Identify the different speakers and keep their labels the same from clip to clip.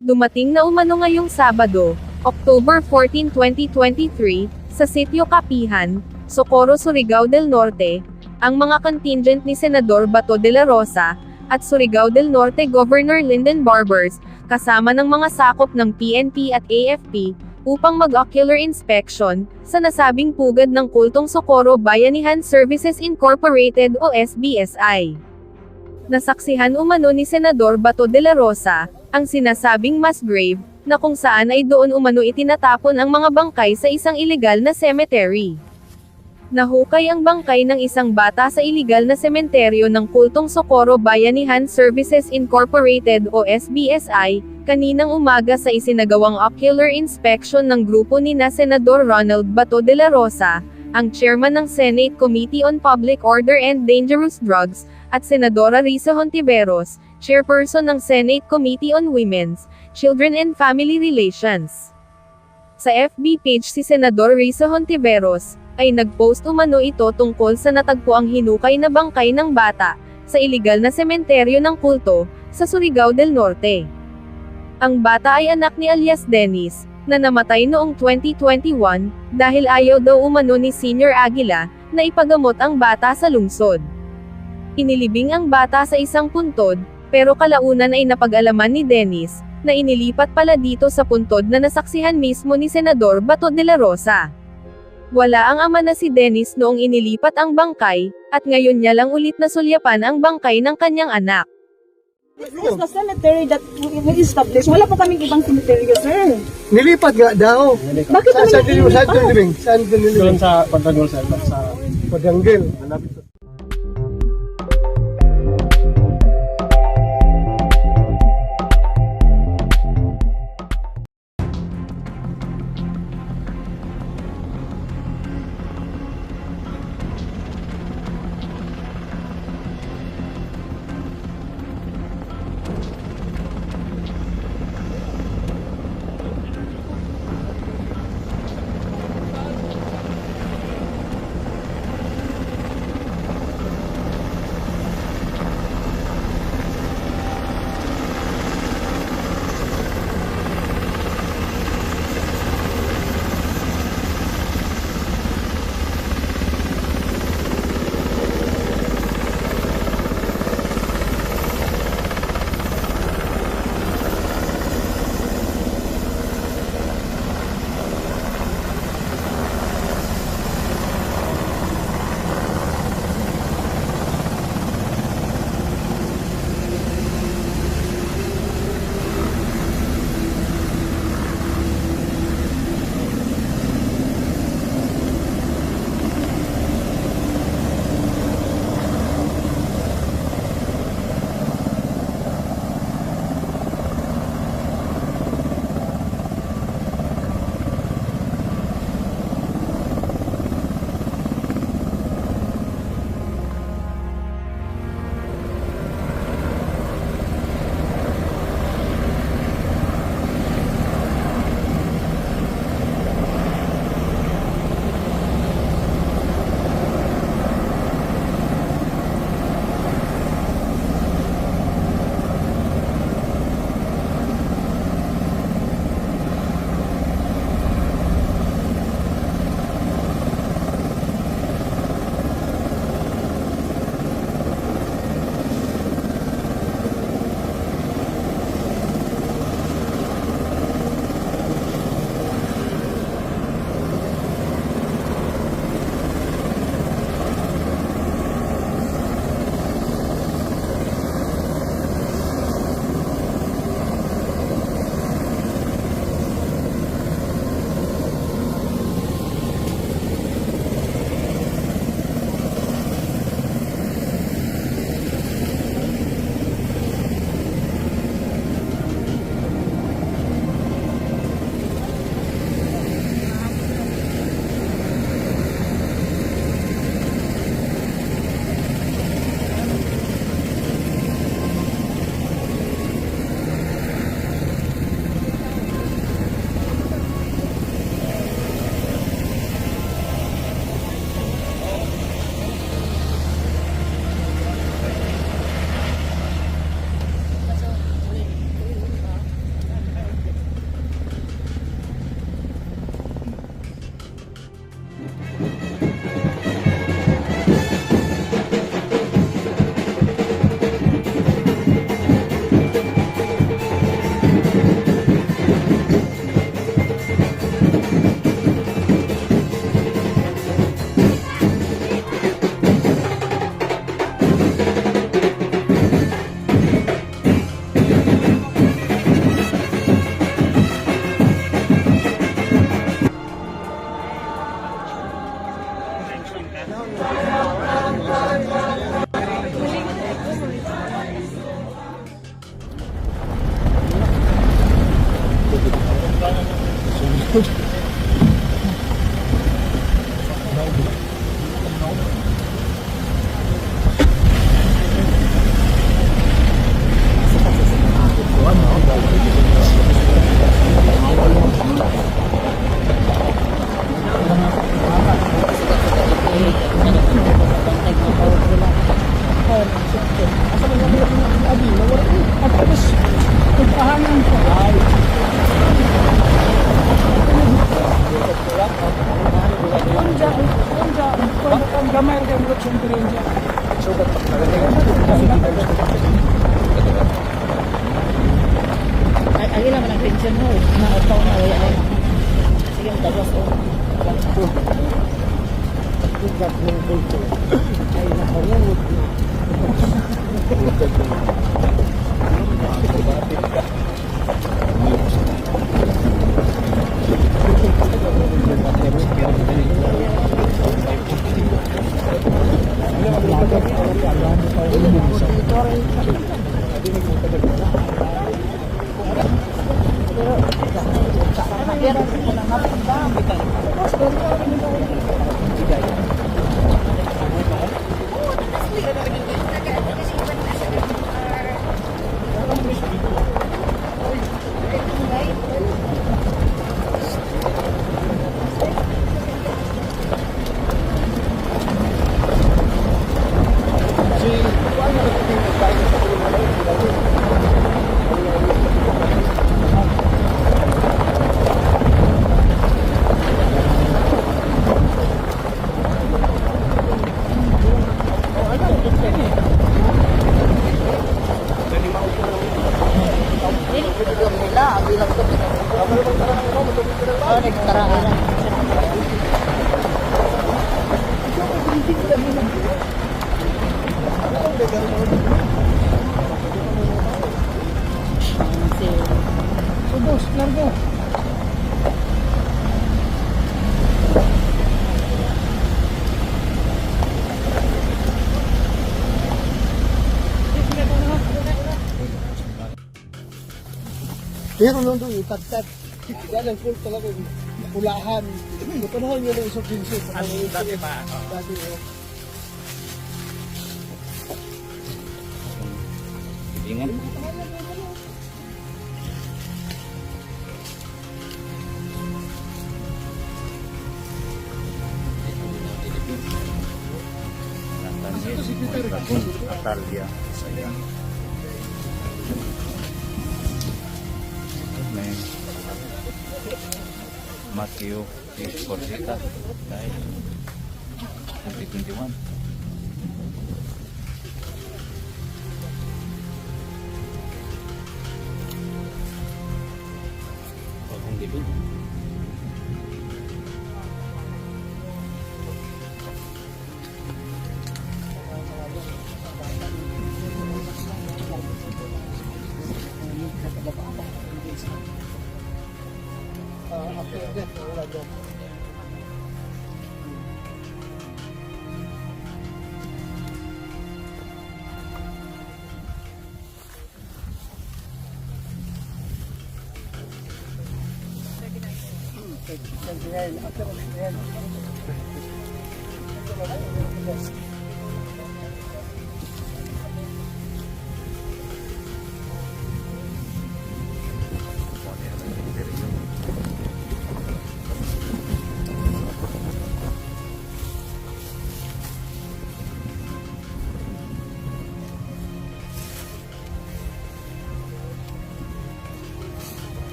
Speaker 1: Dumating na umano ngayong Sabado, October 14, 2023, sa Sitio Kapihan, Socorro, Surigao del Norte, ang mga contingent ni Senador Bato de la Rosa, at Surigao del Norte Governor Lyndon Barbers, kasama ng mga sakop ng PNP at AFP, upang mag-ocular inspection, sa nasabing pugad ng kultong Socorro Bayanihan Services Incorporated o SBSI. Nasaksihan umano ni Senador Bato de la Rosa, ang sinasabing mass grave, na kung saan ay doon umano itinatapon ang mga bangkay sa isang ilegal na cemetery. Nahukay ang bangkay ng isang bata sa ilegal na sementeryo ng kultong Socorro Bayanihan Services Incorporated o SBSI, kaninang umaga sa isinagawang ocular inspection ng grupo ni Senador Ronald Bato de la Rosa, ang chairman ng Senate Committee on Public Order and Dangerous Drugs, at Senadora Risa Hontiveros, chairperson ng Senate Committee on Women's, Children and Family Relations. Sa FB page si Senador Risa Hontiveros, ay nagpost umano ito tungkol sa natagpuang hinukay na bangkay ng bata, sa ilegal na sementeryo ng kulto, sa Surigao del Norte. Ang bata ay anak ni alias Dennis, na namatay noong 2021, dahil ayaw daw umano ni Senior Aguila, na ipagamot ang bata sa lungsod. Inilibing ang bata sa isang puntod, pero kalaunan ay napag-alaman ni Dennis, na inilipat pala dito sa puntod na nasaksihan mismo ni Senador Bato de la Rosa. Wala ang ama na si Dennis noong inilipat ang bangkay, at ngayon niya lang ulit nasulyapan ang bangkay ng kanyang anak.
Speaker 2: This is the cemetery that we established. Wala pa kaming ibang cemetery, sir.
Speaker 3: Nilipat nga daw.
Speaker 2: Bakit
Speaker 3: Saan nilibing? Saan nilibing?
Speaker 4: Doon sa Pantagol sa
Speaker 3: Padanggil.
Speaker 4: Ay, naman ang pension mo. Nakataw na. Sige, magdagwas o. Ay, nakawud na.
Speaker 3: Subos, largo. Pero nung doon, itagtag. Yan ang full talaga. Pulahan. Ipanahon nyo ng isang pinsit. Dati pa. Dati o.
Speaker 5: Ingat. Atalia saya. May Matthew Corsita dahil 2021. Bagong debut.
Speaker 3: After that, wala doon.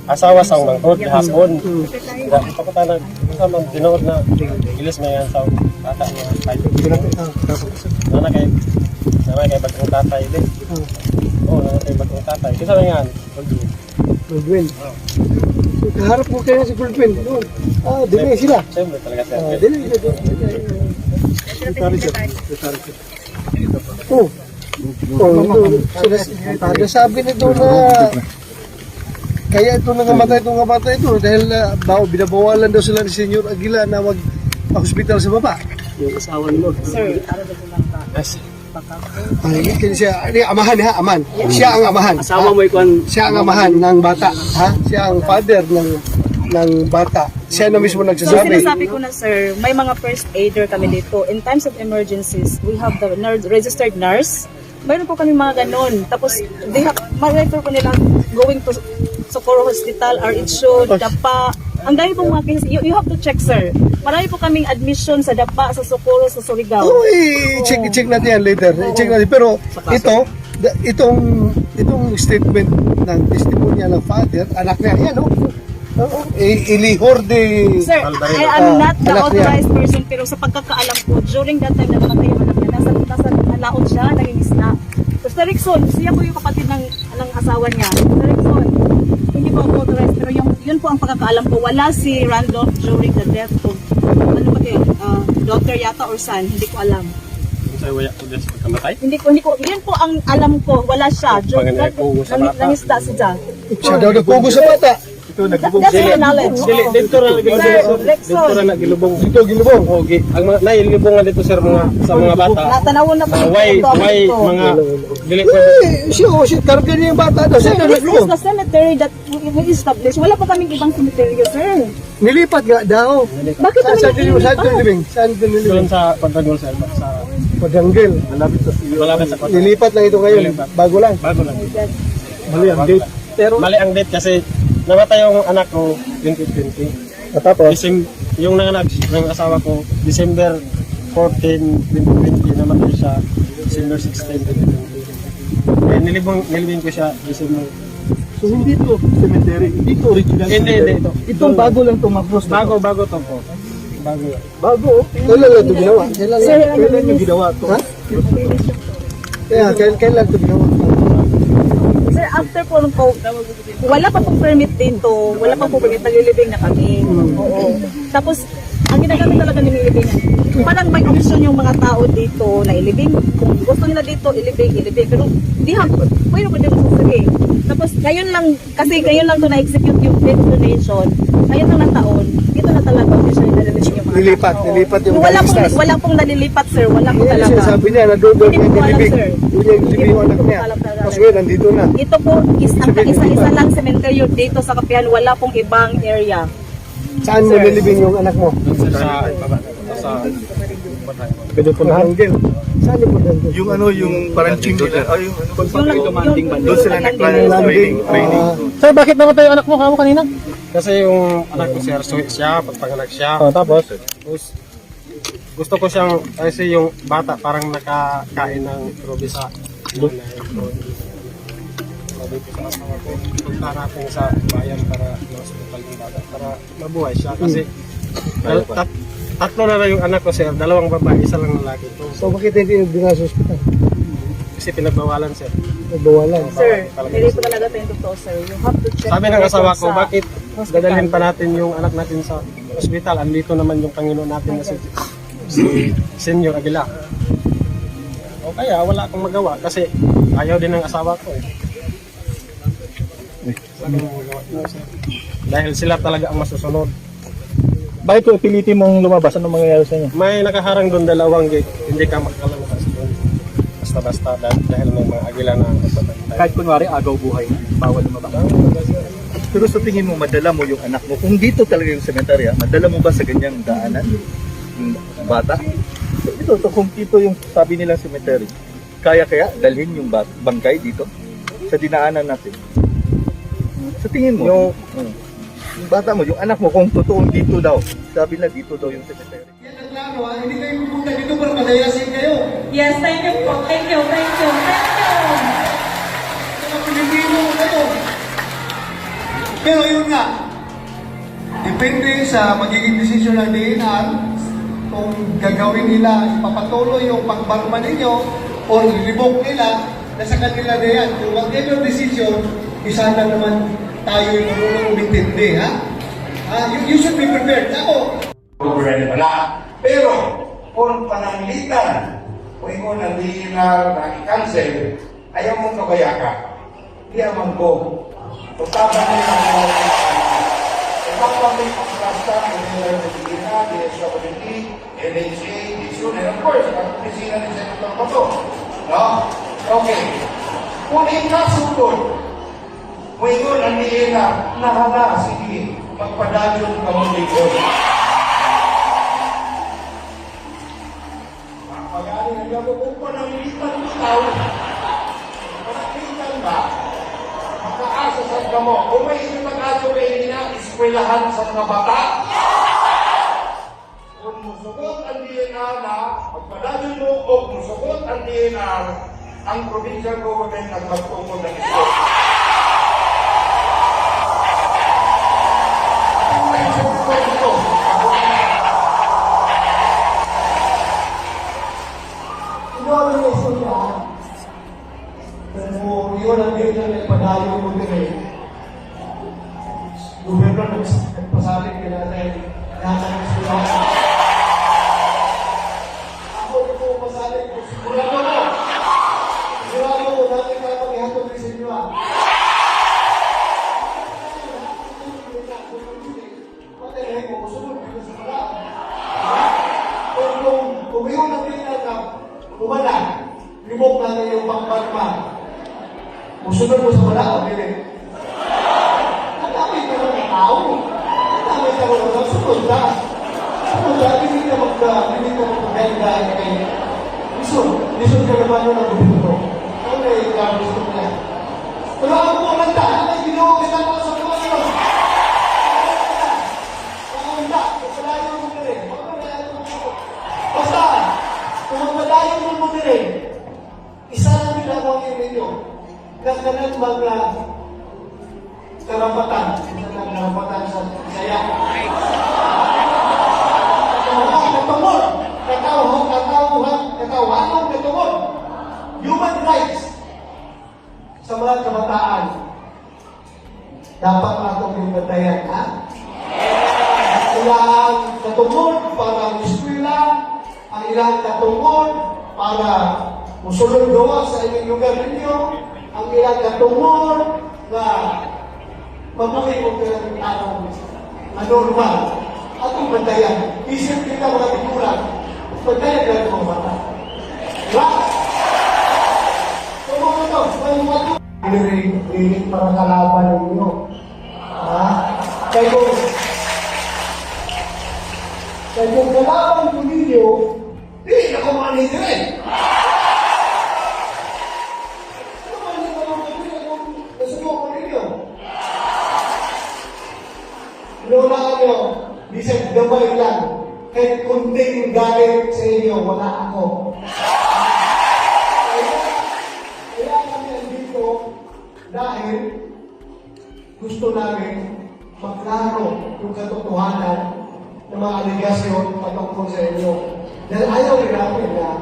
Speaker 3: asawa sang mangkot hapon. Da ito ko tanag sama tinuod na ilis may ang sa bata niya. Nana kay bagong tatay din. Oo, nana kay bagong tatay. Kasi sabi nga,
Speaker 6: Goldwyn. Kaharap mo kayo si Goldwyn. Doon. Dili sila.
Speaker 3: siyempre talaga siya.
Speaker 6: Dili. Oh. Sabi nito na kaya ito nangamatay ito dahil binabawalan daw sila ni Senyor Aguila na mag-hospital sa baba.
Speaker 3: Yung asawa ni Lord.
Speaker 2: Sir,
Speaker 3: Yes.
Speaker 6: Ay, siya, amahan ha, aman. Siya ang amahan.
Speaker 3: Asawa mo ikon.
Speaker 6: Siya ang amahan ng bata, ha? Siya ang father ng bata. Siya na mismo
Speaker 2: so
Speaker 6: nagsasabi.
Speaker 2: sinasabi ko na sir, may mga first aider kami dito. In times of emergencies, we have the registered nurse. Mayroon po kami mga ganon. Tapos, ma-refer po nila going to Socorro Hospital, RH, Dapa. Ang dami pong mga cases. You have to check, sir. Marami po kaming admission sa Dapa, sa Socorro, sa Surigao.
Speaker 6: Oh, check natin yan later. Check natin. Pero itong statement ng testimonya ng father, anak niya, yan, ilihor de...
Speaker 2: Sir, I am not the authorized person, pero sa pagkakaalam ko, during that time na namatay yung anak niya, nasa laot siya, nangingisda. So, sa Rickson, siya po yung kapatid ng asawa niya. Sa Rickson, hindi po ako authorized, pero yun po ang pagkakaalam ko. Wala si Randolph during the death of, ano ba kayo, daughter yata or son, hindi ko alam.
Speaker 3: Sa waya ko din sa pagkamatay.
Speaker 2: Hindi ko, yun po ang alam ko, wala siya. Nangisda siya.
Speaker 6: Siya daw nagpugo sa bata.
Speaker 2: That's my knowledge.
Speaker 3: Dito ra
Speaker 2: Sir,
Speaker 3: Dito ra nagilubong.
Speaker 6: Dito, ginubong.
Speaker 3: Okay, ang mga nailubong nga dito sir sa mga bata.
Speaker 2: Natanawon na po.
Speaker 3: Why mga dili ko
Speaker 6: Siya, karga niya yung bata daw. Siya
Speaker 2: Sir,
Speaker 6: daw
Speaker 2: this is
Speaker 6: nagpugo.
Speaker 2: the cemetery that we established. Wala pa kaming ibang cemetery, sir.
Speaker 6: Nilipat nga daw.
Speaker 2: Bakit kami
Speaker 6: Saan nilibing? Saan
Speaker 3: doon
Speaker 6: nilibing?
Speaker 3: sa Pantagol sir sa
Speaker 6: Paganggil.
Speaker 3: malapit sa
Speaker 6: Nilipat lang ito ngayon. Bago lang.
Speaker 3: bago lang.
Speaker 6: Mali ang date. Pero,
Speaker 3: Mali ang date kasi namatay yung anak ko 2020.
Speaker 6: tapos,
Speaker 3: Yung nanganak ng asawa ko December 14, 2020 namatay siya December 16, 2020. Eh, nilibing ko siya December.
Speaker 6: so hindi ito cemetery. Hindi ito original
Speaker 3: Hindi.
Speaker 6: Itong bago lang ito mag-cross.
Speaker 3: Bago to po. Bago.
Speaker 6: Bago. Kailan lang ito ginawa? Kailan yung ginawa ito? Ha? Kailan ito ginawa?
Speaker 2: Sir, after po nung wala pa pong permit dito. Wala pa pong permit. Naglilibing na kami. Oo. Tapos, ang ginagamit talaga ni Milibing, parang may option yung mga tao dito na ilibing. Kung gusto nila dito, ilibing. Pero, mayroon ko dito sa sige. Tapos, ngayon lang, kasi ngayon lang to na-execute yung death donation. Ngayon lang na taon, dito na talaga officially nalilibing yung mga
Speaker 6: Nilipat yung balistas.
Speaker 2: Wala pong nalilipat, sir. Wala po
Speaker 6: Yan
Speaker 2: talaga.
Speaker 6: siya sabi niya, doon
Speaker 2: Hindi
Speaker 6: niya
Speaker 2: ko alam,
Speaker 6: nilibing.
Speaker 2: sir.
Speaker 6: Doon niya nilibing yung anak niya.
Speaker 2: Alam talaga.
Speaker 6: Tapos ngayon, nandito na.
Speaker 2: Ito po is ang isa-isa lang sementeryo dito sa Kapihan, wala pong ibang area.
Speaker 6: Saan mo nilibing yung anak mo?
Speaker 3: Sa
Speaker 6: Paganggil. Saan yung Paganggil?
Speaker 7: Yung yung parang team nila, yung
Speaker 2: Doon
Speaker 7: sila nag-training.
Speaker 3: Sir, bakit namatay yung anak mo kamo kanina? Kasi yung anak ko sir, suwi siya, pagpanganak siya. Tapos gusto ko siyang, kasi yung bata parang nakakain ng ruby sa sabi ko sa asawa ko, punta natin sa bayan para ma-hospital yung bata, para mabuhay siya. Kasi tatlo na lang yung anak ko sir, dalawang babae, isa lang lalaki.
Speaker 6: So bakit hindi dinala sa ospital?
Speaker 3: Kasi pinagbawalan sir.
Speaker 6: Nagbawalan.
Speaker 2: Sir, hindi po talaga ito yung totoo, sir. You have to check.
Speaker 3: Sabi ng asawa ko,
Speaker 2: sa
Speaker 3: bakit
Speaker 2: hospital.
Speaker 3: dadalhin pa natin yung anak natin sa ospital? Andito naman yung Panginoon natin na si Senyor Aguila. O kaya wala akong magawa kasi ayaw din ng asawa ko eh. Sabi ng magawa ko, sir. Dahil sila talaga ang masusunod.
Speaker 7: Bakit kung pilitin mong lumabas, anong mangyayari sa inyo?
Speaker 3: May nakaharang doon dalawang gate, hindi ka makakalabas doon. Basta-basta dahil may mga agila na kapatay.
Speaker 7: Kahit kunwari agaw buhay, bawal lumabas. Pero sa tingin mo, madala mo yung anak mo, kung dito talaga yung cemetery, madala mo ba sa ganyang daanan? Yung bata? Ito, kung dito yung sabi nilang cemetery, kaya dalhin yung bangkay dito sa dinaanan natin. Sa tingin mo, yung bata mo, yung anak mo, kung totoong dito daw, sabi na dito daw yung cemetery.
Speaker 6: Hindi kayo pupunta dito para palayasin kayo.
Speaker 2: Yes, thank you po. Thank you.
Speaker 6: Mga Pilipino kayo. Pero yun nga, depende sa magiging desisyon ng DNR kung gagawin nila, ipapatuloy yung pagbarma ninyo o ilibok nila na sa kanila na yan. Kung whatever decision, isa na naman tayo yung marunong umintindi, ha? You should be prepared. Ako,
Speaker 8: problema na. Pero, kung pananglitan, kung ikaw na DNR na i-cancel, ayaw mong kabayaka. Di amang ko. Tutaban nila mo. Tutaban nila ang rasta, kung nila ng DNR, DSWD, LHA, DSUN, and of course, ang opisina ni Senator Bato. No? Okay. Kung ikasugod, kung ikaw na DNR, nahala, sige, magpadalyon ka mong likod. Pag-ali na gabo kung pananglitan mo tao, pananglitan ba? Makaasa sa kamo. Kung may isinag-aso kayo niya, eskwelahan sa mga bata. Kung musugot ang DNR na, magpadalyon mo o musugot ang DNR, ang provincial government at magtungkol ng eskwela.
Speaker 6: Ino yung istorya, pero yun ang din na nagpadayo mo din eh. Gobyerno nagpasalit nila dahil nasa ng istorya. Ako ito pasalit ko, sigurado mo. Sigurado mo, dati ka mag-ihatod rin sa inyo. Patayin mo, sunod dito sa paraan. Kung yun ang din na kumana, limok natin yung pangbarma. Musunod mo sa wala o hindi? Natapit ka ng tao. Natapit ka ng tao. Sunod na. Sunod na. Hindi ka magpaganda kay Lison ka naman yun ang gobierno. Ano na yung gusto niya? Pero ako po kanta. Ano yung ginawa kita mga sa mga yun? Pakakanta. Pagpalayo mo ka rin. Basta, kung magpadayon mo rin, isa lang ginagawa ninyo, kakanan mga karapatan, karapatan sa saya. Katawhan, human rights sa mga kabataan. Dapat natong pinagdayan, ha? Ilang katungod para ang eskwela, ang ilang katungod para musulod gawa sa inyong lugar ninyo, ang ilang katungod na mabuhay mo ka ng araw na normal at ang bandayan. Isip kita mga tiguran, bandayan ka ng mga bata. Diba? So mga ito, lirik para kalaban ninyo. Kaya kung kalaban ko ninyo, di ako manin rin. Ano manin ko kung nasubo ko ninyo? Lola nyo, bisag gabay lang. Kahit kunting galit sa inyo, wala ako. Kaya kami andito dahil gusto namin maklaro yung katotohanan ng mga aligasyon patungkol sa inyo. Dahil ayaw rin namin na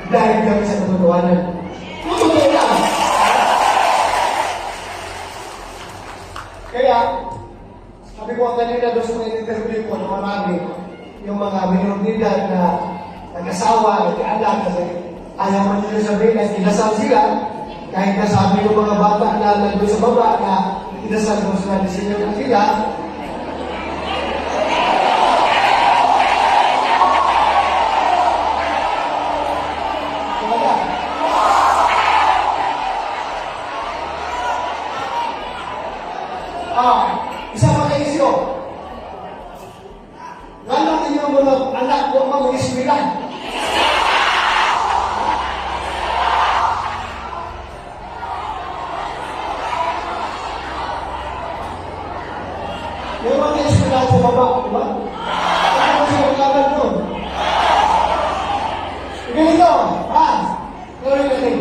Speaker 6: dahil kami sa katotohanan. Totoo lang. Kaya, sabi ko kanina doon sa mga interview ko na marami, yung mga minoridad na nag-asawa, nag-anak, kasi ayaw man nila sabihin na kinasal sila, kahit nasabi ng mga bata na nandun sa baba na kinasal mo sila ni Senyor Aquila, isa pa kayo isyo. Gano'n ninyo mga anak ko mga ismilan. Yung mga ismilan sa baba, di ba? Ano siya magkagal doon? Ganito, gawin natin.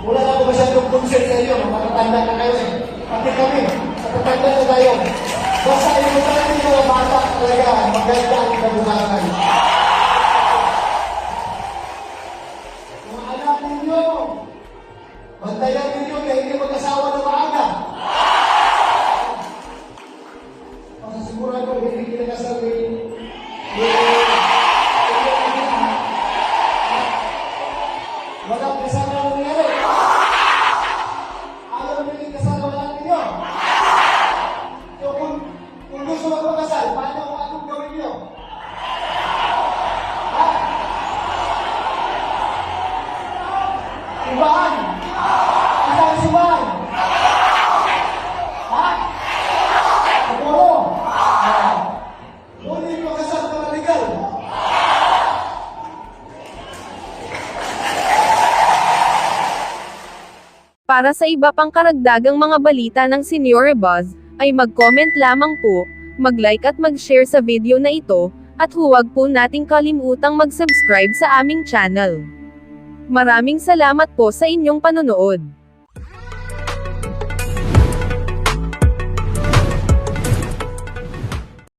Speaker 6: Wala na ako masyadong concern sa inyo, matatanda na kayo eh. pati kami, sa tatanda na tayo. Basta inutan yung mga bata talaga, maganda ang kabuhasan. Mga anak ninyo, bantayan ninyo na hindi mag-asawa na maaga. Sigurado, hindi kinakasal walang kasal na nangyari. Ayaw nyo kasal na wala ninyo. So kung gusto magpakasal, paano kung anong gawin nyo? Ha? Simbahan! Isang simbahan! Ha? Siguro! Ngunit magkasal na legal.
Speaker 1: Para sa iba pang karagdagang mga balita ng Senior Buzz, ay mag-comment lamang po, mag-like at mag-share sa video na ito, at huwag po nating kalimutang mag-subscribe sa aming channel. Maraming salamat po sa inyong panonood.